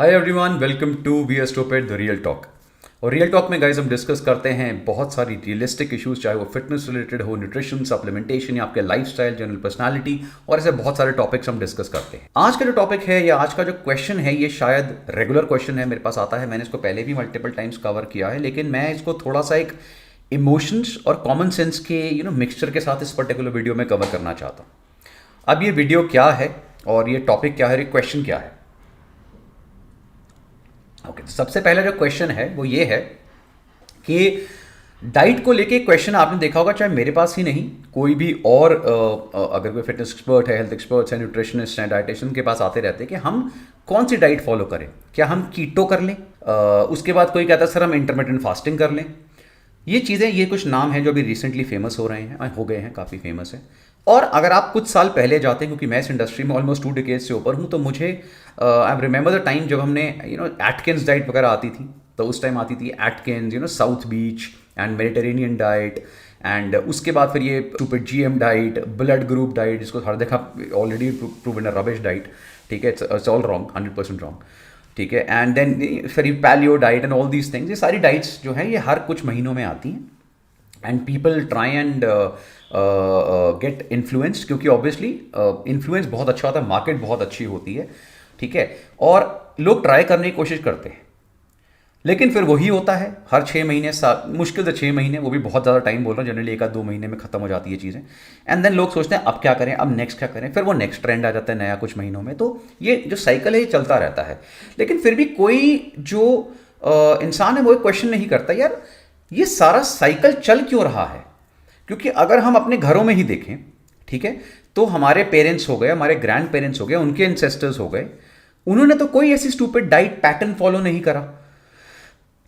Hi everyone, welcome to we are stupid the real talk. और real talk में guys हम discuss करते हैं बहुत सारी रियलिस्टिक इश्यूज, चाहे वो फिटनेस रिलेटेड हो, न्यूट्रिशन, सप्लीमेंटेशन या आपके लाइफस्टाइल, जनरल पर्सनालिटी और ऐसे बहुत सारे टॉपिक्स हम डिस्कस करते हैं। आज का जो टॉपिक है या आज का जो क्वेश्चन है, ये शायद रेगुलर क्वेश्चन है, मेरे पास आता है, मैंने इसको पहले भी मल्टीपल टाइम्स कवर किया है, लेकिन मैं इसको थोड़ा सा एक इमोशंस और कॉमन सेंस के मिक्सचर के साथ इस पर्टिकुलर वीडियो में कवर करना चाहता हूँ। अब ये वीडियो क्या है और ये टॉपिक क्या है, ये क्वेश्चन क्या है। ओके, तो सबसे पहला जो क्वेश्चन है वो ये है कि डाइट को लेके क्वेश्चन आपने देखा होगा, चाहे मेरे पास ही नहीं, कोई भी और अगर कोई फिटनेस एक्सपर्ट है, हेल्थ एक्सपर्ट्स है, न्यूट्रिशनिस्ट हैं, डाइटिशियन के पास आते रहते हैं कि हम कौन सी डाइट फॉलो करें। क्या हम कीटो कर लें, उसके बाद कोई कहता है सर हम इंटरमिटेंट फास्टिंग कर लें। ये चीज़ें, ये कुछ नाम हैं जो अभी रिसेंटली फेमस हो रहे हैं, हो गए हैं, काफ़ी फेमस है। और अगर आप कुछ साल पहले जाते हैं, क्योंकि मैं इस इंडस्ट्री में ऑलमोस्ट 2 डिकेड से ऊपर हूँ, तो मुझे आई रिमेंबर द टाइम जब हमने एटकिंस डाइट वगैरह आती थी, तो उस टाइम आती थी Atkins, South Beach and Mediterranean diet, and उसके बाद फिर ये stupid GM diet, blood group diet, जिसको हर देखा already proven a rubbish diet. ठीक है, इट्स ऑल रॉन्ग, 100% रॉन्ग। ठीक है, एंड देन फिर paleo diet and all these things, ये सारी डाइट्स जो हैं ये हर कुछ महीनों में आती हैं and people try and get influenced, क्योंकि ऑब्वियसली इन्फ्लुएंस बहुत अच्छा होता है, मार्केट बहुत अच्छी होती है। ठीक है, और लोग ट्राई करने की कोशिश करते हैं, लेकिन फिर वही होता है, हर 6 महीने, मुश्किल से 6 महीने, वो भी बहुत ज़्यादा टाइम बोल रहा हूँ, जनरली 1 आध 2 महीने में खत्म हो जाती है चीज़ें। एंड देन लोग सोचते हैं अब क्या करें, अब नेक्स्ट क्या करें, फिर वो नेक्स्ट ट्रेंड आ जाता है नया कुछ महीनों में। तो ये जो साइकिल है ये चलता रहता है, लेकिन फिर भी कोई जो इंसान है वो एक क्वेश्चन नहीं करता, यार ये सारा साइकिल चल क्यों रहा है। क्योंकि अगर हम अपने घरों में ही देखें, ठीक है, तो हमारे पेरेंट्स हो गए, हमारे ग्रैंड पेरेंट्स हो गए, उनके एंसेस्टर्स हो गए, उन्होंने तो कोई ऐसी स्टूपिड डाइट पैटर्न फॉलो नहीं करा।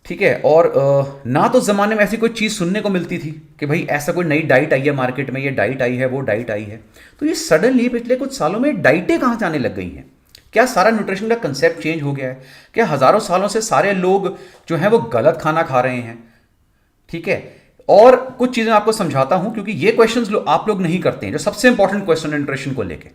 ठीक है, और ना तो ज़माने में ऐसी कोई चीज़ सुनने को मिलती थी कि भाई ऐसा कोई नई डाइट आई है मार्केट में, ये डाइट आई है, वो डाइट आई है। तो ये सडनली पिछले कुछ सालों में डाइटें कहाँ से आने लग गई हैं। क्या सारा न्यूट्रिशन का कंसेप्ट चेंज हो गया है? क्या हज़ारों सालों से सारे लोग जो हैं वो गलत खाना खा रहे हैं? ठीक है, और कुछ चीज़ें आपको समझाता हूं, क्योंकि ये क्वेश्चंस आप लोग नहीं करते हैं, जो सबसे इंपॉर्टेंट क्वेश्चन है न्यूट्रिशन को लेके।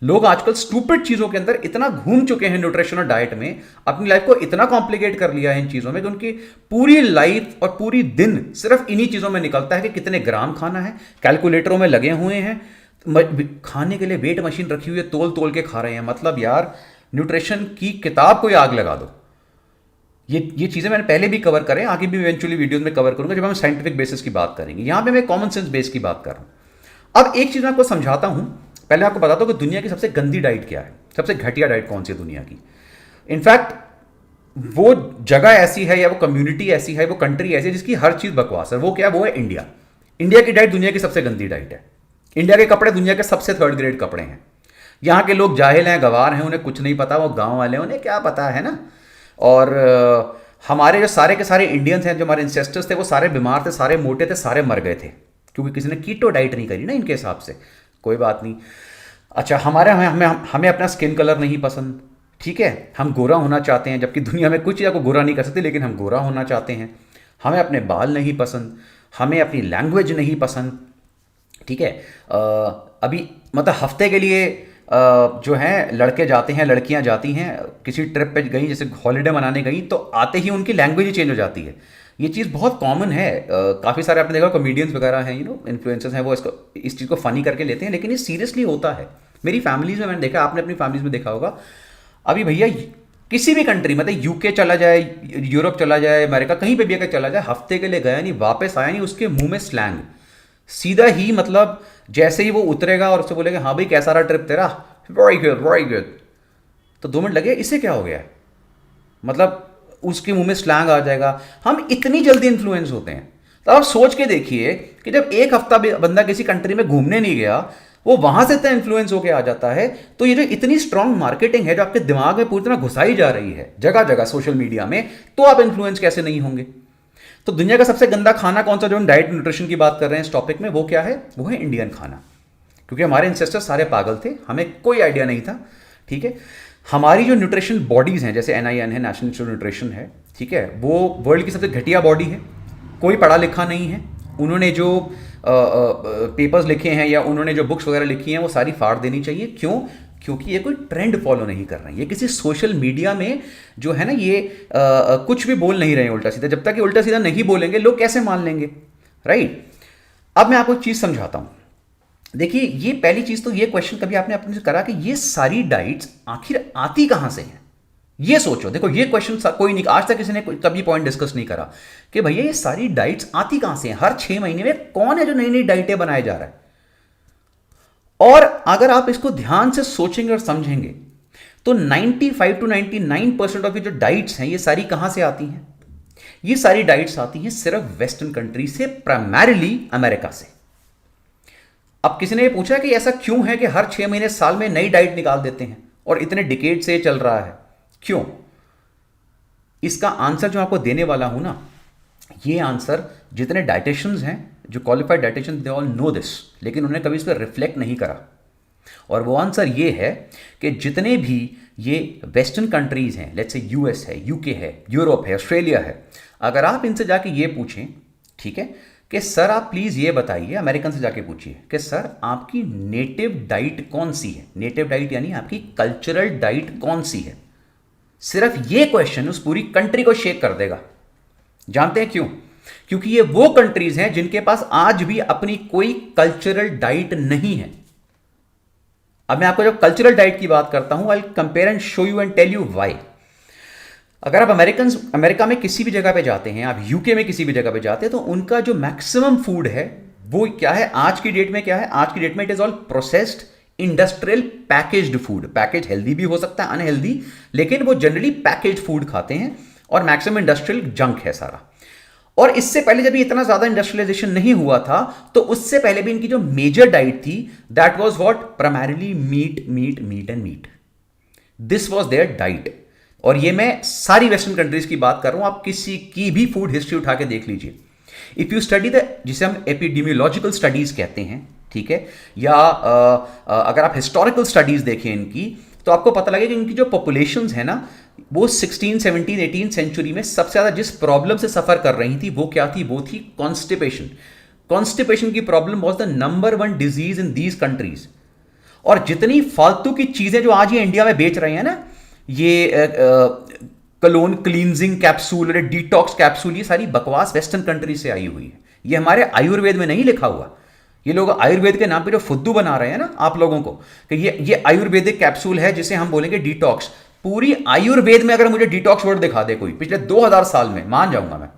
लोग आजकल स्टूपिड चीज़ों के अंदर इतना घूम चुके हैं, न्यूट्रिशन और डाइट में अपनी लाइफ को इतना कॉम्प्लिकेट कर लिया है इन चीज़ों में कि उनकी पूरी लाइफ और पूरी दिन सिर्फ इन्हीं चीज़ों में निकलता है कि कितने ग्राम खाना है, कैलकुलेटरों में लगे हुए हैं, खाने के लिए वेट मशीन रखी हुई है, तोल तोल के खा रहे हैं। मतलब यार, न्यूट्रिशन की किताब कोई आग लगा दो। ये चीज़ें मैंने पहले भी कवर करें, आगे भी इवेंचुअली वीडियोस में कवर करूंगा जब हम साइंटिफिक बेसिस की बात करेंगे। यहां पे मैं कॉमन सेंस बेस की बात कर रहा हूं। अब एक चीज़ मैं आपको समझाता हूं, पहले आपको बताता हूं कि दुनिया की सबसे गंदी डाइट क्या है, सबसे घटिया डाइट कौन सी है दुनिया की। इनफैक्ट वो जगह ऐसी है या वो कम्युनिटी ऐसी है, वो कंट्री ऐसी है जिसकी हर चीज़ बकवास है। वो क्या है? वो है इंडिया। इंडिया की डाइट दुनिया की सबसे गंदी डाइट है। इंडिया के कपड़े दुनिया के सबसे 3rd ग्रेड कपड़े हैं। यहाँ के लोग जाहिल हैं, गवार हैं, उन्हें कुछ नहीं पता, वो गाँव वाले, उन्हें क्या पता है ना। और हमारे जो सारे के सारे इंडियंस हैं, जो हमारे इंसेस्टर्स थे, वो सारे बीमार थे, सारे मोटे थे, सारे मर गए थे, क्योंकि किसी ने कीटो डाइट नहीं करी ना इनके हिसाब से। कोई बात नहीं। अच्छा, हमें अपना स्किन कलर नहीं पसंद। ठीक है, हम गोरा होना चाहते हैं, जबकि दुनिया में कुछ चीज़ को गोरा नहीं कर सकते, लेकिन हम गोरा होना चाहते हैं। हमें अपने बाल नहीं पसंद, हमें अपनी लैंग्वेज नहीं पसंद। ठीक है, अभी मतलब हफ्ते के लिए जो हैं लड़के जाते हैं, लड़कियां जाती हैं, किसी ट्रिप पे गई, जैसे हॉलीडे मनाने गई, तो आते ही उनकी लैंग्वेज ही चेंज हो जाती है। ये चीज़ बहुत कॉमन है। काफ़ी सारे आपने देखा कॉमेडियंस वगैरह हैं, इन्फ्लुएंसर्स हैं, वो इस चीज़ को फनी करके लेते हैं, लेकिन ये सीरियसली होता है। मेरी फैमिलीज में मैंने देखा, आपने अपनी फैमिलीज में देखा होगा। अभी भैया किसी भी कंट्री, मतलब यूके चला जाए, यूरोप चला जाए, अमेरिका, कहीं पे भी अगर चला जाए, हफ्ते के लिए गया नहीं, वापस आया नहीं, उसके मुंह में स्लैंग सीधा ही, मतलब जैसे ही वो उतरेगा और उससे बोलेगा हाँ भाई कैसा रहा ट्रिप तेरा, वेरी गुड वेरी गुड, तो 2 मिनट लगे, इससे क्या हो गया है, मतलब उसके मुंह में स्लैंग आ जाएगा। हम इतनी जल्दी इन्फ्लुएंस होते हैं। तो आप सोच के देखिए कि जब एक हफ्ता बंदा किसी कंट्री में घूमने नहीं गया, वो वहां से इतना इन्फ्लुएंस होकर आ जाता है। तो ये जो इतनी स्ट्रांग मार्केटिंग है जो आपके दिमाग में पूरी तरह घुसाई जा रही है जगह जगह सोशल मीडिया में, तो आप इन्फ्लुएंस कैसे नहीं होंगे। तो दुनिया का सबसे गंदा खाना कौन सा, जो हम डाइट न्यूट्रिशन की बात कर रहे हैं इस टॉपिक में, वो क्या है? वो है इंडियन खाना। क्योंकि हमारे इंसेस्टर्स सारे पागल थे, हमें कोई आइडिया नहीं था। ठीक है, हमारी जो न्यूट्रिशन बॉडीज़ हैं, जैसे NIN है, नेशनल इंस्टीट्यूट ऑफ न्यूट्रिशन है, ठीक है, वो वर्ल्ड की सबसे घटिया बॉडी है। कोई पढ़ा लिखा नहीं है। उन्होंने जो पेपर्स लिखे हैं या उन्होंने जो बुक्स वगैरह लिखी हैं वो सारी फाड़ देनी चाहिए। क्यों? क्योंकि ये कोई ट्रेंड फॉलो नहीं कर रहे हैं, ये किसी सोशल मीडिया में जो है ना ये कुछ भी बोल नहीं रहे हैं उल्टा सीधा। जब तक ये उल्टा सीधा नहीं बोलेंगे लोग कैसे मान लेंगे, राइट। अब मैं आपको एक चीज़ समझाता हूँ। देखिए, ये पहली चीज़ तो ये क्वेश्चन कभी आपने अपने से करा कि ये सारी डाइट्स आखिर आती कहाँ से हैं? ये सोचो, देखो ये क्वेश्चन कोई नहीं, आज तक किसी ने कभी पॉइंट डिस्कस नहीं करा कि भैया ये सारी डाइट्स आती कहाँ से हैं? हर 6 महीने में कौन है जो नई नई डाइटें बनाए जा रहा है? और अगर आप इसको ध्यान से सोचेंगे और समझेंगे तो 95 to 99% ऑफ ये जो डाइट्स हैं ये सारी कहां से आती हैं? ये सारी डाइट्स आती हैं सिर्फ वेस्टर्न कंट्री से, प्राइमरीली अमेरिका से। अब किसी ने ये पूछा कि ऐसा क्यों है कि हर 6 महीने साल में नई डाइट निकाल देते हैं और इतने डिकेड से चल रहा है, क्यों? इसका आंसर जो आपको देने वाला हूं ना, ये आंसर जितने डाइटिशियंस हैं, जो qualified dietitians, they all know this, लेकिन उन्होंने कभी इस पर रिफ्लेक्ट नहीं करा। और वो आंसर ये है कि जितने भी ये वेस्टर्न कंट्रीज हैं, लेट्स से यूएस है, यूके है, यूरोप है, ऑस्ट्रेलिया है, अगर आप इनसे जाके ये पूछें, ठीक है, कि सर आप प्लीज़ ये बताइए, अमेरिकन से जाके पूछिए कि सर आपकी नेटिव डाइट कौन सी है? नेटिव डाइट यानी आपकी कल्चरल डाइट कौन सी है? सिर्फ ये क्वेश्चन उस पूरी कंट्री को शेक कर देगा। जानते हैं क्यों? क्योंकि ये वो कंट्रीज हैं जिनके पास आज भी अपनी कोई कल्चरल डाइट नहीं है। अब मैं आपको जब कल्चरल डाइट की बात करता हूं, I compare and show you and tell you why. अगर आप अमेरिका में किसी भी जगह पे जाते हैं, आप यूके में किसी भी जगह पे जाते हैं, तो उनका जो मैक्सिमम फूड है वो क्या है? आज की डेट में क्या है? आज की डेट में it is all processed industrial packaged food. Package healthy भी हो सकता है, अनहेल्दी, लेकिन वो जनरली पैकेज फूड खाते हैं और मैक्सिमम इंडस्ट्रियल जंक है सारा। और इससे पहले जब इतना ज्यादा इंडस्ट्रियलाइजेशन नहीं हुआ था, तो उससे पहले भी इनकी जो मेजर डाइट थी, that was what? Primarily meat meat meat and meat. This was their diet. और ये मैं सारी वेस्टर्न कंट्रीज की बात कर रहा हूं, आप किसी की भी फूड हिस्ट्री उठा के देख लीजिए। इफ यू स्टडी द, जिसे हम एपिडेमियोलॉजिकल स्टडीज कहते हैं, ठीक है, या अगर आप हिस्टोरिकल स्टडीज देखें इनकी, तो आपको पता लगेगा कि इनकी जो पॉपुलेशंस है ना, वो 16, 17, 18 सेंचुरी में सबसे ज्यादा जिस प्रॉब्लम से सफर कर रही थी वो क्या थी? वो थी कॉन्स्टिपेशन। कॉन्स्टिपेशन की problem was the number 1 disease in these countries. और जितनी फालतू की चीजें जो आज ये इंडिया में बेच रहे हैं ना, ये clone cleansing capsule, detox capsule, ये सारी बकवास वेस्टर्न कंट्री से आई हुई है। ये हमारे आयुर्वेद में नहीं लिखा हुआ। ये लोग आयुर्वेद के नाम पे जो फुद्दू बना रहे हैं ना आप लोगों को, कि ये आयुर्वेदिक कैप्सूल है जिसे हम बोलेंगे डिटॉक्स। पूरी आयुर्वेद में अगर मुझे डिटॉक्स वर्ड दिखा दे कोई पिछले 2000 साल में, मान जाऊंगा मैं।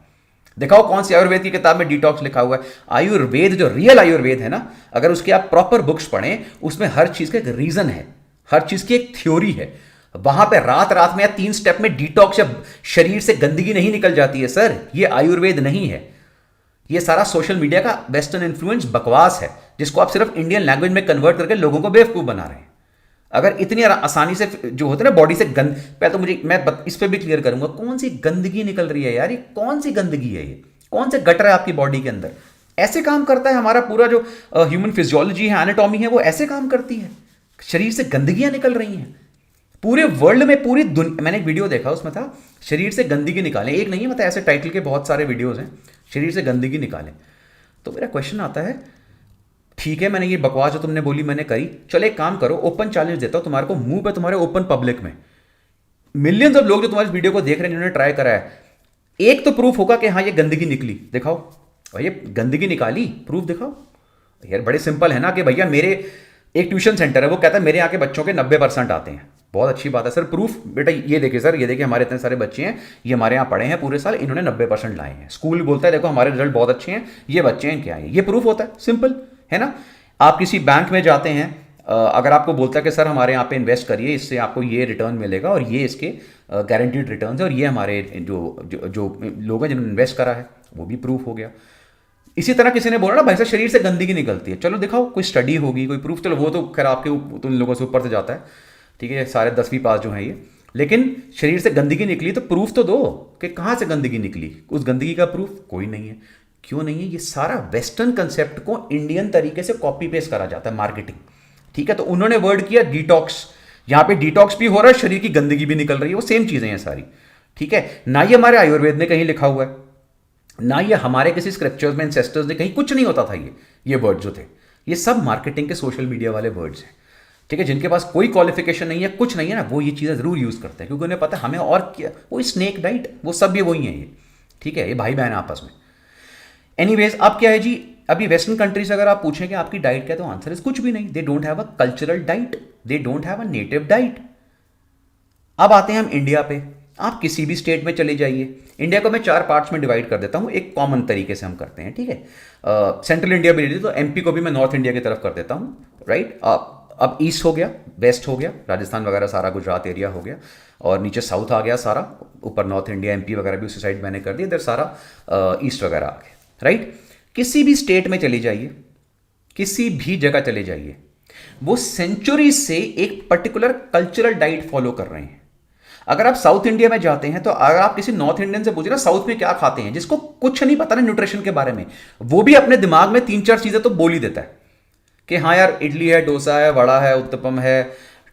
दिखाओ कौन सी आयुर्वेद की किताब में डिटॉक्स लिखा हुआ है। आयुर्वेद जो रियल आयुर्वेद है ना, अगर उसके आप प्रॉपर बुक्स पढ़ें, उसमें हर चीज का एक रीजन है, हर चीज की एक थ्योरी है। वहां पे रात रात में या 3 स्टेप में डिटॉक्स या शरीर से गंदगी नहीं निकल जाती है सर, ये आयुर्वेद नहीं है। ये सारा सोशल मीडिया का वेस्टर्न इन्फ्लुएंस बकवास है, जिसको आप सिर्फ इंडियन लैंग्वेज में कन्वर्ट करके लोगों को बेवकूफ बना रहे हैं। अगर इतनी आसानी से जो होते हैं ना बॉडी से गंद, पहले तो मुझे, मैं इस पे भी क्लियर करूंगा, कौन सी गंदगी निकल रही है यार? ये कौन सी गंदगी है? ये कौन से गटर है आपकी बॉडी के अंदर? ऐसे काम करता है हमारा पूरा जो ह्यूमन फिजियोलॉजी है, एनाटॉमी है, वो ऐसे काम करती है। शरीर से गंदगियां निकल रही हैं पूरे वर्ल्ड में, पूरी दुनिया। मैंने एक वीडियो देखा, उसमें था शरीर से गंदगी निकालें। एक नहीं है, मतलब ऐसे टाइटल के बहुत सारे वीडियोस हैं, शरीर से गंदगी निकालें। तो मेरा क्वेश्चन आता है, ठीक है मैंने ये बकवास जो तुमने बोली मैंने करी, चलो एक काम करो, ओपन चैलेंज देता हूं तुम्हारे को, मुंह पे तुम्हारे, ओपन पब्लिक में मिलियंस ऑफ लोग जो तुम्हारे वीडियो को देख रहे हैं, जिन्होंने ट्राई करा है, एक तो प्रूफ होगा कि हाँ ये गंदगी निकली, दिखाओ भाई ये गंदगी निकाली, प्रूफ दिखाओ। यार बड़े सिंपल है ना कि भैया मेरे एक ट्यूशन सेंटर है, वो कहता है मेरे यहाँ के बच्चों के 90% आते हैं। बहुत अच्छी बात है सर, प्रूफ बेटा ये देखिए सर, ये देखिए हमारे इतने सारे बच्चे हैं, ये हमारे यहाँ पढ़े हैं पूरे साल, इन्होंने 90% लाए हैं। स्कूल बोलता है देखो हमारे रिजल्ट बहुत अच्छे हैं, ये बच्चे हैं क्या है, ये प्रूफ होता है, सिंपल है ना। आप किसी बैंक में जाते हैं, अगर आपको बोलता है कि सर हमारे यहाँ पे इन्वेस्ट करिए, इससे आपको ये रिटर्न मिलेगा और ये इसके गारंटीड रिटर्न है, और ये हमारे जो लोग हैं जिन्होंने इन्वेस्ट करा है, वो भी प्रूफ हो गया। इसी तरह किसी ने बोला ना भाई साहब शरीर से गंदगी निकलती है, चलो दिखाओ कोई स्टडी होगी, कोई प्रूफ, चलो वो तो खैर आपके उन लोगों से ऊपर से जाता है, ठीक है, सारे 10वीं पास जो हैं ये, लेकिन शरीर से गंदगी निकली तो प्रूफ तो दो कि कहाँ से गंदगी निकली। उस गंदगी का प्रूफ कोई नहीं है। क्यों नहीं है? ये सारा वेस्टर्न कंसेप्ट को इंडियन तरीके से कॉपी पेस्ट करा जाता है, मार्केटिंग, ठीक है। तो उन्होंने वर्ड किया डिटॉक्स, यहां पे डिटॉक्स भी हो रहा है, शरीर की गंदगी भी निकल रही है, वो सेम चीजें हैं सारी, ठीक है। ना ये हमारे आयुर्वेद में कहीं लिखा हुआ है, ना ये हमारे किसी स्क्रिप्चर्स में एंसेस्टर्स ने कहीं, कुछ नहीं होता था ये वर्ड जो थे, ये सब मार्केटिंग के सोशल मीडिया वाले वर्ड्स हैं। ठीक है, जिनके पास कोई क्वालिफिकेशन नहीं है, कुछ नहीं है ना, वो ये चीज़ें ज़रूर यूज़ करते हैं क्योंकि उन्हें पता है हमें और क्या, वो स्नेक डाइट, वो सब ये वही है ये। ठीक है, ये भाई बहन आपस में। एनीवेज, अब क्या है जी, अभी वेस्टर्न कंट्रीज अगर आप पूछें कि आपकी डाइट क्या है, तो आंसर इज कुछ भी नहीं। They don't have a cultural diet, they don't have a native diet. अब आते हैं हम इंडिया पे। आप किसी भी स्टेट में चले जाइए, इंडिया को मैं 4 पार्ट्स में डिवाइड कर देता हूँ, एक कॉमन तरीके से हम करते हैं। ठीक है, सेंट्रल इंडिया भी ले लीजिए, तो एमपी को भी मैं नॉर्थ इंडिया की तरफ कर देता हूँ। राइट, अब ईस्ट हो गया, वेस्ट हो गया, राजस्थान वगैरह सारा गुजरात एरिया हो गया, और नीचे साउथ आ गया सारा, ऊपर नॉर्थ इंडिया एमपी वगैरह भी उसी साइड मैंने कर दिया, इधर सारा ईस्ट वगैरह आ गया। राइट, किसी भी स्टेट में चले जाइए, किसी भी जगह चले जाइए, वो सेंचुरी से एक पर्टिकुलर कल्चरल डाइट फॉलो कर रहे हैं। अगर आप साउथ इंडिया में जाते हैं, तो अगर आप किसी नॉर्थ इंडियन से पूछे ना साउथ में क्या खाते हैं, जिसको कुछ नहीं पता ना न्यूट्रिशन के बारे में, वो भी अपने दिमाग में 3-4 चीजें तो बोल ही देता है कि हाँ यार, इडली है, डोसा है, वड़ा है, उत्तपम है,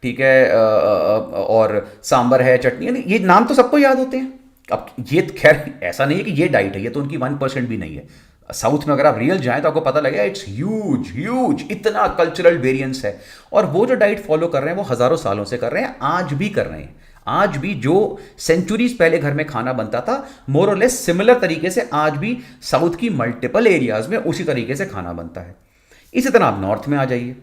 ठीक है, और सांबर है, चटनी है, ये नाम तो सबको याद होते हैं। अब ये खैर ऐसा नहीं है कि ये डाइट है, ये तो उनकी 1% भी नहीं है। साउथ में अगर आप रियल जाएं तो आपको पता लगेगा इट्स ह्यूज ह्यूज, इतना कल्चरल वेरिएंस है। और वो जो डाइट फॉलो कर रहे हैं वो हजारों सालों से कर रहे हैं, आज भी कर रहे हैं। आज भी जो सेंचुरीज पहले घर में खाना बनता था, मोर और लेस सिमिलर तरीके से आज भी साउथ की मल्टीपल एरियाज में उसी तरीके से खाना बनता है। इसी तरह आप नॉर्थ में आ जाइए,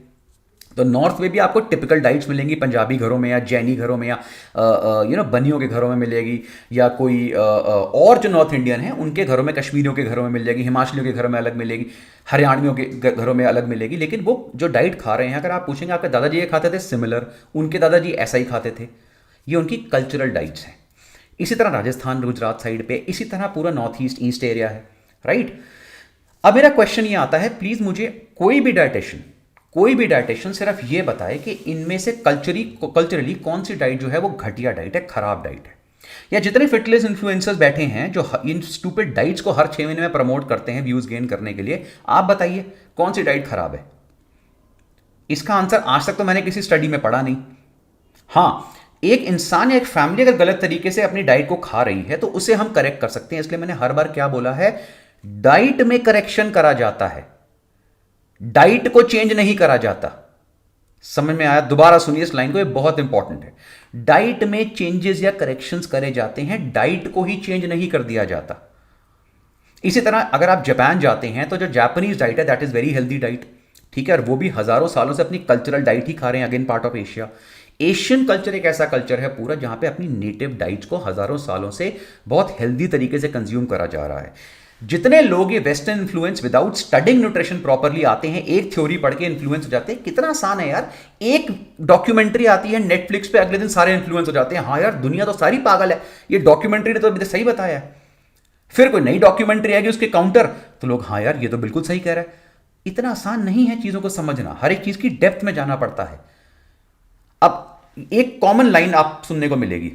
तो नॉर्थ में भी आपको टिपिकल डाइट्स मिलेंगी, पंजाबी घरों में या जैनी घरों में या बनियों के घरों में मिलेगी, या कोई और जो नॉर्थ इंडियन है उनके घरों में, कश्मीरियों के घरों में मिल जाएगी, हिमाचलियों के घरों में अलग मिलेगी, हरियाणवियों के घरों में अलग मिलेगी। लेकिन वो जो डाइट खा रहे हैं, अगर आप पूछेंगे आपके दादाजी ये खाते थे, सिमिलर, उनके दादाजी ऐसा ही खाते थे, ये उनकी कल्चरल डाइट्स हैं। इसी तरह राजस्थान गुजरात साइड पे, इसी तरह पूरा नॉर्थ ईस्ट ईस्ट एरिया है। राइट, अब मेरा क्वेश्चन ये आता है, प्लीज मुझे कोई भी डाइटेशियन सिर्फ ये बताए कि इनमें से कल्चरली कौन सी डाइट जो है वो घटिया डाइट है, खराब डाइट है। या जितने फिटनेस इन्फ्लुएंसर्स बैठे हैं जो इन स्टूपिड डाइट्स को हर 6 महीने में प्रमोट करते हैं व्यूज गेन करने के लिए, आप बताइए कौन सी डाइट खराब है। इसका आंसर आज तक तो मैंने किसी स्टडी में पढ़ा नहीं। हाँ, एक इंसान या एक फैमिली अगर गलत तरीके से अपनी डाइट को खा रही है तो उसे हम करेक्ट कर सकते हैं। इसलिए मैंने हर बार क्या बोला है, डाइट में करेक्शन करा जाता है, डाइट को चेंज नहीं करा जाता। समझ में आया? दोबारा सुनिए इस लाइन को, ये बहुत इंपॉर्टेंट है। डाइट में चेंजेस या करेक्शंस करे जाते हैं, डाइट को ही चेंज नहीं कर दिया जाता। इसी तरह अगर आप जापान जाते हैं तो जो जापानीज डाइट है that is very healthy diet, ठीक है, और वो भी हजारों सालों से अपनी कल्चरल डाइट ही खा रहे हैं, again part of Asia. Asian culture एक ऐसा कल्चर है पूरा जहां पे अपनी नेटिव डाइट्स को हजारों सालों से बहुत हेल्दी तरीके से कंज्यूम करा जा रहा है। जितने लोग ये western influence without studying nutrition properly आते हैं, एक थ्योरी पढ़ के इन्फ्लुएंस हो जाते हैं। कितना आसान है यार, एक डॉक्यूमेंट्री आती है नेटफ्लिक्स पे, अगले दिन सारे इन्फ्लुएंस हो जाते हैं। हाँ यार, दुनिया तो सारी पागल है, ये डॉक्यूमेंट्री ने तो अभी सही बताया है। फिर कोई नई डॉक्यूमेंट्री आएगी उसके काउंटर, तो लोग हाँ यार ये तो बिल्कुल सही कह रहा है। इतना आसान नहीं है चीजों को समझना, हर एक चीज की डेप्थ में जाना पड़ता है। अब एक कॉमन लाइन आप सुनने को मिलेगी,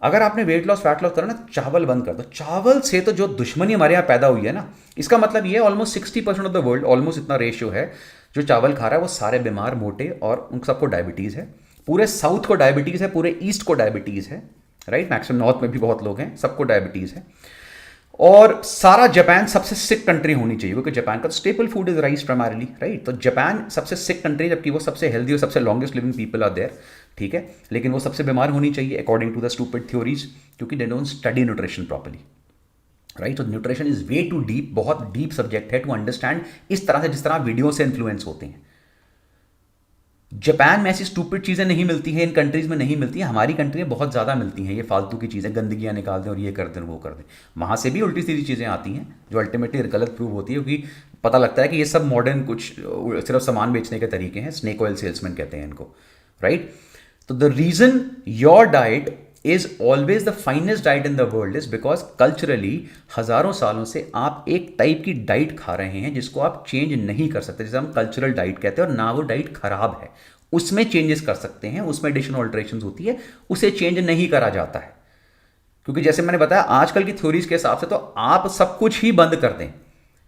अगर आपने वेट लॉस फैट लॉस करा ना, चावल बंद कर दो। चावल से तो जो दुश्मनी हमारे यहाँ पैदा हुई है ना, इसका मतलब ये almost 60% of the world, almost इतना रेशियो है जो चावल खा रहा है, वो सारे बीमार, मोटे, और उन सबको डायबिटीज़ है। पूरे साउथ को डायबिटीज़ है, पूरे ईस्ट को डायबिटीज़ है। राइट, मैक्सिमम नॉर्थ में भी बहुत लोग हैं, सबको डायबिटीज़ है। और सारा जापान सबसे सिक कंट्री होनी चाहिए, क्योंकि जापान का staple food is rice primarily. Right, तो जापान सबसे सिक कंट्री, जबकि वो सबसे हेल्दी और सबसे longest living people are there, ठीक है, लेकिन वो सबसे बीमार होनी चाहिए according to the stupid theories, क्योंकि they don't study nutrition properly. Right, तो nutrition is way too deep, बहुत डीप सब्जेक्ट है टू अंडरस्टैंड, इस तरह से जिस तरह वीडियो से इन्फ्लुएंस होते हैं। जापान में ऐसी स्टूपिड चीज़ें नहीं मिलती हैं, इन कंट्रीज़ में नहीं मिलती हैं, हमारी कंट्री में बहुत ज़्यादा मिलती हैं। ये फालतू की चीज़ें, गंदगियाँ निकाल दें और ये कर दें वो कर दें, वहाँ से भी उल्टी सीधी चीज़ें आती हैं जो अल्टीमेटली गलत प्रूव होती है, क्योंकि पता लगता है कि ये सब मॉडर्न कुछ सिर्फ सामान बेचने के तरीके हैं, स्नेक ऑयल सेल्समैन कहते हैं इनको। राइट, तो the reason your diet is always the finest diet in the world is because culturally हजारों सालों से आप एक टाइप की डाइट खा रहे हैं जिसको आप चेंज नहीं कर सकते, जिसे हम कल्चरल डाइट कहते हैं। और ना वो डाइट खराब है, उसमें चेंजेस कर सकते हैं, उसमें एडिशनल ऑल्टरेशन होती है, उसे चेंज नहीं करा जाता है। क्योंकि जैसे मैंने बताया, आजकल की थ्योरीज के हिसाब से तो आप सब कुछ ही बंद कर दें।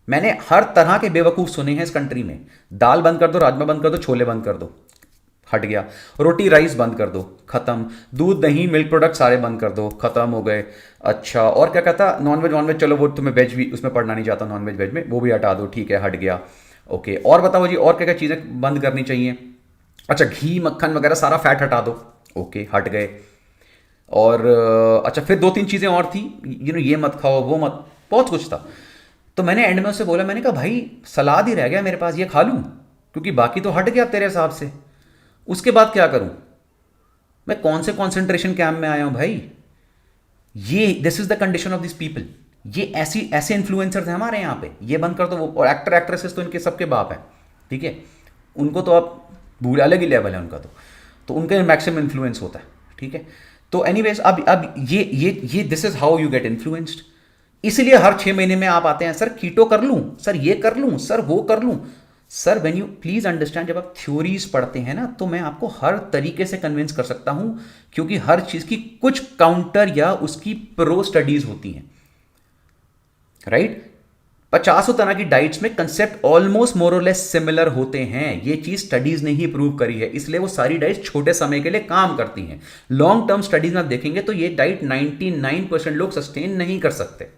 मैंने हर तरह के बेवकूफ़ सुने हैं इस कंट्री में, दाल बंद कर दो, राजमा बंद कर दो, छोले बंद कर दो, हट गया। रोटी राइस बंद कर दो, खत्म। दूध दही मिल्क प्रोडक्ट सारे बंद कर दो, खत्म हो गए। अच्छा, और क्या कहता, नॉनवेज, चलो वो तुम्हें वेज भी उसमें पढ़ना नहीं चाहता, नॉनवेज वेज में वो भी हटा दो, ठीक है, हट गया। ओके, और बताओ जी, और क्या क्या चीज़ें बंद करनी चाहिए? अच्छा, घी मक्खन वगैरह सारा फैट हटा दो। ओके, हट गए। और अच्छा, फिर दो तीन चीज़ें और थी, ये मत खाओ, वो मत, बहुत कुछ था। तो मैंने एंड में उससे बोला, मैंने कहा भाई सलाद ही रह गया मेरे पास, ये खा लूँ, क्योंकि बाकी तो हट गया तेरे हिसाब से। उसके बाद क्या करूँ? मैं कौन से कॉन्सेंट्रेशन कैंप में आया हूँ भाई? ये this is the condition of this people. ये ऐसी ऐसे इन्फ्लुएंसर्स हैं हमारे यहाँ पे। ये बंद कर दो वो, और एक्टर एक्ट्रेसेस तो इनके सबके बाप हैं, ठीक है। उनको तो आप भूल, अलग ही लेवल है उनका तो उनका मैक्सिमम इन्फ्लुएंस होता है, ठीक है। तो एनीवेज, अब ये this is how you get influenced. इसलिए हर 6 महीने में आप आते हैं, सर कीटो कर लूं, सर ये कर लूं, सर वो कर लूं। Sir when you please understand, जब आप थ्योरीज पढ़ते हैं ना, तो मैं आपको हर तरीके से कन्विंस कर सकता हूं, क्योंकि हर चीज की कुछ काउंटर या उसकी प्रो स्टडीज होती हैं, राइट। 50 तरह की डाइट्स में कंसेप्ट ऑलमोस्ट मोर और लेस सिमिलर होते हैं। ये चीज स्टडीज ने ही प्रूव करी है, इसलिए वो सारी डाइट्स छोटे समय के लिए काम करती हैं। लॉन्ग टर्म स्टडीज में आप देखेंगे तो ये डाइट 99% लोग सस्टेन नहीं कर सकते।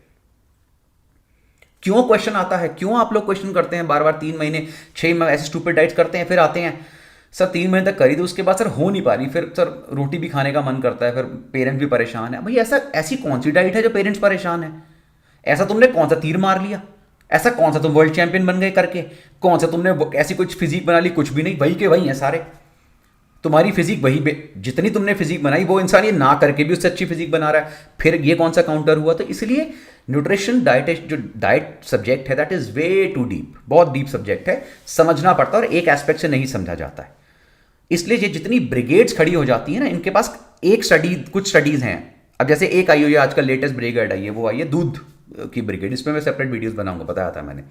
क्यों क्वेश्चन आता है, क्यों आप लोग क्वेश्चन करते हैं बार बार? 3 महीने 6 महीने ऐसे स्टूपिड डाइट्स करते हैं, फिर आते हैं सर 3 महीने तक करी, तो उसके बाद सर हो नहीं पा रही, फिर सर रोटी भी खाने का मन करता है, फिर पेरेंट्स भी परेशान है। भाई ऐसा, ऐसी कौन सी डाइट है जो पेरेंट्स परेशान है? ऐसा तुमने कौन सा तीर मार लिया? ऐसा कौन सा तुम वर्ल्ड चैंपियन बन गए करके? कौन सा तुमने ऐसी कुछ फिजिक बना ली? कुछ भी नहीं, वही के वही हैं सारे। तुम्हारी फिजिक वही, जितनी तुमने फिजिक बनाई वो इंसान ये ना करके भी उससे अच्छी फिजिक बना रहा है, फिर ये कौन सा काउंटर हुआ? तो इसलिए न्यूट्रिशन डाइट, जो डाइट सब्जेक्ट है, that is way too deep, बहुत डीप सब्जेक्ट है, समझना पड़ता है, और एक एस्पेक्ट से नहीं समझा जाता है। इसलिए ये जितनी ब्रिगेड्स खड़ी हो जाती है ना, इनके पास एक स्टडी, कुछ स्टडीज हैं। अब जैसे एक आई हुई है आजकल, लेटेस्ट ब्रिगेड आई है, वो आई है दूध की ब्रिगेड। इसमें मैं सेपरेट वीडियोस बनाऊंगा, बताया था मैंने।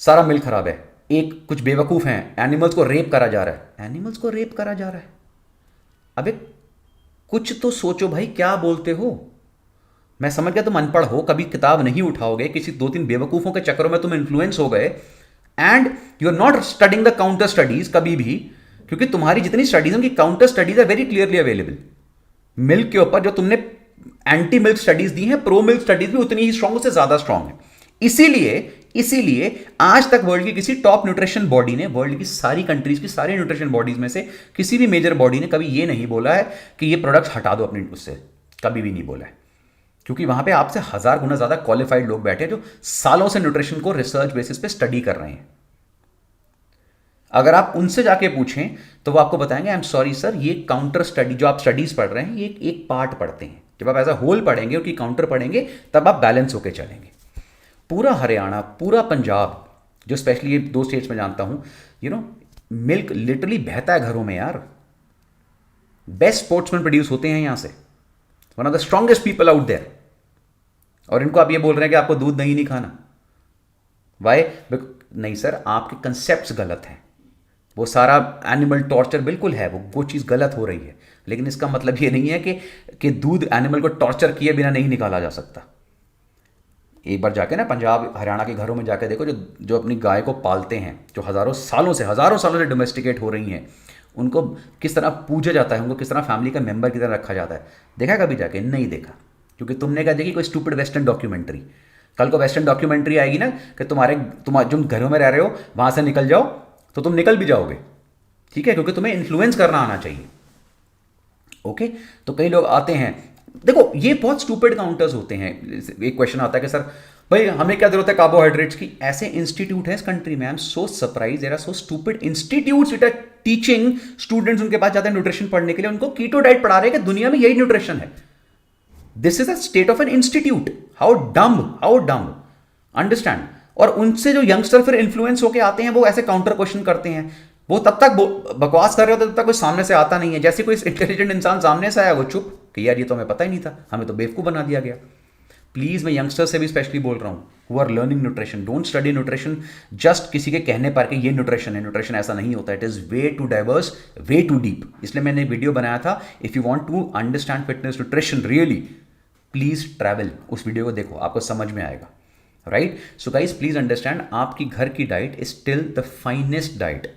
सारा मिल्क खराब है। एक कुछ बेवकूफ हैं, एनिमल्स को रेप करा जा रहा है। एनिमल्स को रेप करा जा रहा है? अबे कुछ तो सोचो भाई, क्या बोलते हो? मैं समझ गया तुम अनपढ़ हो, कभी किताब नहीं उठाओगे, किसी 2-3 बेवकूफों के चक्करों में तुम इन्फ्लुएंस हो गए, and you are not studying the counter studies कभी भी, क्योंकि तुम्हारी जितनी स्टडीज उनकी counter studies are very clearly available. Milk के ऊपर जो तुमने एंटी मिल्क स्टडीज दी हैं, प्रो मिल्क स्टडीज भी उतनी ही स्ट्रांग, उससे ज्यादा स्ट्रांग है। इसीलिए इसीलिए आज तक वर्ल्ड की किसी टॉप न्यूट्रिशन बॉडी ने, वर्ल्ड की सारी कंट्रीज की सारी न्यूट्रिशन बॉडीज में से किसी भी मेजर बॉडी ने कभी ये नहीं बोला है कि ये प्रोडक्ट्स हटा दो अपनी उससे, कभी भी नहीं बोला है। क्योंकि वहां पे आपसे 1000 गुना ज्यादा क्वालिफाइड लोग बैठे हैं जो सालों से न्यूट्रिशन को रिसर्च बेसिस पे स्टडी कर रहे हैं। अगर आप उनसे जाके पूछें तो वो आपको बताएंगे, आई एम सॉरी सर, ये काउंटर स्टडी जो आप स्टडीज पढ़ रहे हैं, ये एक पार्ट पढ़ते हैं। जब आप एज अ होल पढ़ेंगे, उनकी काउंटर पढ़ेंगे, तब आप बैलेंस होके चलेंगे। पूरा हरियाणा, पूरा पंजाब, जो स्पेशली ये 2 स्टेट्स में जानता हूं, मिल्क लिटरली बहता है घरों में यार। बेस्ट स्पोर्ट्समैन प्रोड्यूस होते हैं यहां से, one of the strongest people out there. और इनको आप ये बोल रहे हैं कि आपको दूध नहीं खाना। वाई? नहीं सर, आपके कंसेप्ट गलत हैं। वो सारा एनिमल टॉर्चर बिल्कुल है, वो चीज़ गलत हो रही है, लेकिन इसका मतलब ये नहीं है कि दूध एनिमल को टॉर्चर किए बिना नहीं निकाला जा सकता। एक बार जाके ना पंजाब हरियाणा के घरों में जाके देखो, जो जो अपनी गाय को पालते हैं, जो हज़ारों सालों से डोमेस्टिकेट हो रही हैं, उनको किस तरह पूजा जाता है, उनको किस तरह फैमिली का मेंबर की तरह रखा जाता है। देखा कभी जाके? नहीं देखा, क्योंकि तुमने क्या देखी? कोई स्टूपिड वेस्टर्न डॉक्यूमेंट्री। कल को वेस्टर्न डॉक्यूमेंट्री आएगी ना कि तुम जो घरों में रह रहे हो वहाँ से निकल जाओ, तो तुम निकल भी जाओगे, ठीक है, क्योंकि तुम्हें इन्फ्लुएंस करना आना चाहिए। ओके, तो कई लोग आते हैं, देखो ये बहुत स्टूपिड काउंटर्स होते हैं। एक क्वेश्चन आता है कि सर भाई हमें क्या जरूरत है कार्बोहाइड्रेट्स की? ऐसे इंस्टीट्यूट है इस कंट्री में, I am so surprise, there are so stupid institutes which are teaching students, उनके पास जाते हैं न्यूट्रिशन पढ़ने के लिए, उनको कीटो डाइट पढ़ा रहे हैं कि दुनिया में यही न्यूट्रिशन है। This is a state of an institute. How dumb, understand. और उनसे जो यंगस्टर फिर इन्फ्लुएंस होकर आते हैं, वो ऐसे काउंटर क्वेश्चन करते हैं। वो तब तक बकवास कर रहे होते तब तक कोई सामने से आता नहीं है। जैसे कोई इंटेलिजेंट इंसान सामने से आया, वो चुप कि यार ये तो हमें पता ही नहीं था, हमें तो बेवकूफ़ बना दिया गया। प्लीज़, मैं यंगस्टर से भी स्पेशली बोल रहा हूँ, who are learning nutrition, don't study nutrition just किसी के कहने पर कि ये न्यूट्रिशन है। न्यूट्रिशन ऐसा नहीं होता, it is way too diverse, way too deep. इसलिए मैंने वीडियो बनाया था, if you want to understand fitness nutrition really, please travel, उस वीडियो को देखो, आपको समझ में आएगा, right. So guys please understand, आपकी घर की diet is still the finest diet.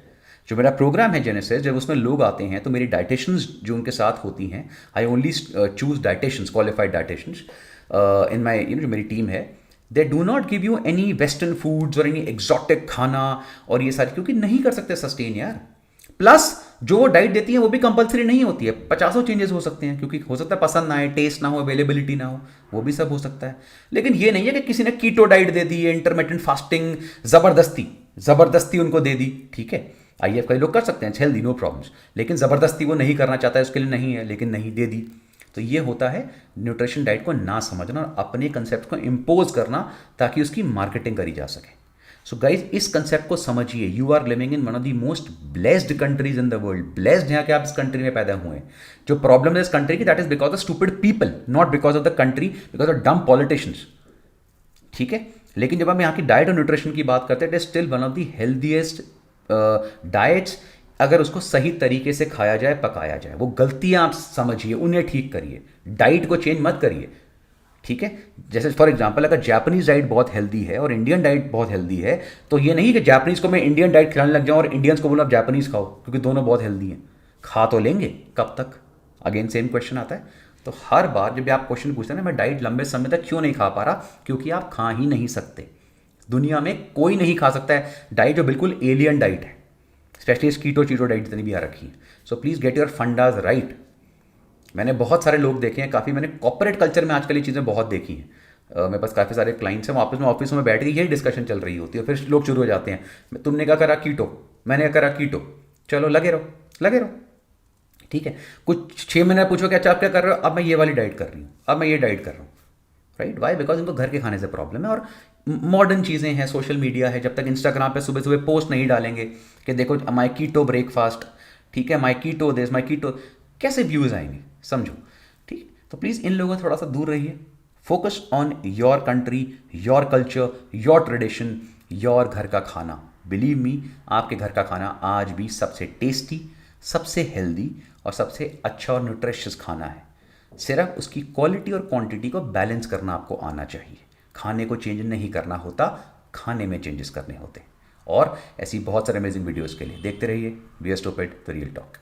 जो मेरा प्रोग्राम है जेनेसिस, जब उसमें लोग आते हैं तो मेरी डाइटिशियंस जो उनके साथ होती हैं, I only choose dieticians, qualified dieticians in my, जो मेरी टीम है, they do not give you any western foods और एनी एग्जॉटिक खाना और ये सारी, क्योंकि नहीं कर सकते सस्टेन यार। प्लस जो वो डाइट देती है वो भी कंपलसरी नहीं होती है, पचासों चेंजेस हो सकते हैं, क्योंकि हो सकता है पसंद ना आए, टेस्ट ना हो, अवेलेबिलिटी ना हो, वो भी सब हो सकता है। लेकिन ये नहीं है कि किसी ने कीटो डाइट दे दी है, इंटरमिटेंट फास्टिंग ज़बरदस्ती ज़बरदस्ती उनको दे दी, ठीक है। आईएफ कई लोग कर सकते हैं, हेल्दी, नो प्रॉब्लम्स, लेकिन ज़बरदस्ती वो नहीं करना चाहता है, उसके लिए नहीं है, लेकिन नहीं दे दी। तो ये होता है न्यूट्रिशन डाइट को ना समझना और अपने कंसेप्ट को इम्पोज करना ताकि उसकी मार्केटिंग करी जा सके। सो गाइज, इस कंसेप्ट को समझिए। You are living in one of the most blessed countries in the world. Blessed यहाँ के आप इस कंट्री में पैदा हुए हैं। जो प्रॉब्लम है इस कंट्री की, that is because of stupid people, not because of the country, because of डम पॉलिटिशियंस, ठीक है। लेकिन जब हम यहाँ की डाइट और न्यूट्रिशन की बात करते हैं, it is still one of the healthiest diets, अगर उसको सही तरीके से खाया जाए, पकाया जाए। वो गलतियां आप समझिए, उन्हें ठीक करिए, डाइट को चेंज मत करिए, ठीक है। जैसे फॉर एग्जांपल, अगर जापानीज डाइट बहुत हेल्दी है और इंडियन डाइट बहुत हेल्दी है, तो ये नहीं कि जापानीज को मैं इंडियन डाइट खिलाने लग जाऊं और इंडियंस को बोलूं आप जापानीज खाओ, क्योंकि दोनों बहुत हेल्दी हैं। खा तो लेंगे, कब तक? अगेन सेम क्वेश्चन आता है। तो हर बार जब आप क्वेश्चन पूछते हैं ना, मैं डाइट लंबे समय तक क्यों नहीं खा पा रहा, क्योंकि आप खा ही नहीं सकते। दुनिया में कोई नहीं खा सकता है डाइट जो बिल्कुल एलियन डाइट है, स्पेशली कीटो चीटो डाइट जितनी भी आ रखी है। So please get your fundas right. मैंने बहुत सारे लोग देखे हैं, काफ़ी मैंने कॉर्पोरेट कल्चर में आजकल ये चीज़ें बहुत देखी हैं। मेरे पास काफ़ी सारे क्लाइंट्स हैं, ऑफिस में बैठ के यही डिस्कशन चल रही होती है, फिर लोग शुरू हो जाते हैं, तुमने क्या करा कीटो, मैंने क्या करा कीटो, चलो लगे रहो लगे रहो, ठीक है। कुछ 6 महीने पूछो कि अच्छा आप क्या कर रहे हो, अब मैं ये वाली डाइट कर रही हूँ, अब मैं ये डाइट कर रहा हूँ, राइट। वाई? बिकॉज इनको घर के खाने से प्रॉब्लम है। और मॉडर्न चीज़ें हैं, सोशल मीडिया है, जब तक इंस्टाग्राम पे सुबह सुबह पोस्ट नहीं डालेंगे कि देखो माई कीटो ब्रेकफास्ट, ठीक है, माई कीटो दिस, माई कीटो, कैसे व्यूज़ आएंगे, समझो, ठीक। तो प्लीज़ इन लोगों से थोड़ा सा दूर रहिए। Focus on your country, your culture, your tradition, your घर का खाना। बिलीव मी, आपके घर का खाना आज भी सबसे टेस्टी, सबसे हेल्दी और सबसे अच्छा और न्यूट्रिशियस खाना है। सिर्फ उसकी क्वालिटी और क्वांटिटी को बैलेंस करना आपको आना चाहिए। खाने को चेंज नहीं करना होता, खाने में चेंजेस करने होते हैं। और ऐसी बहुत सारे अमेजिंग वीडियोस के लिए देखते रहिए be stupid the real talk.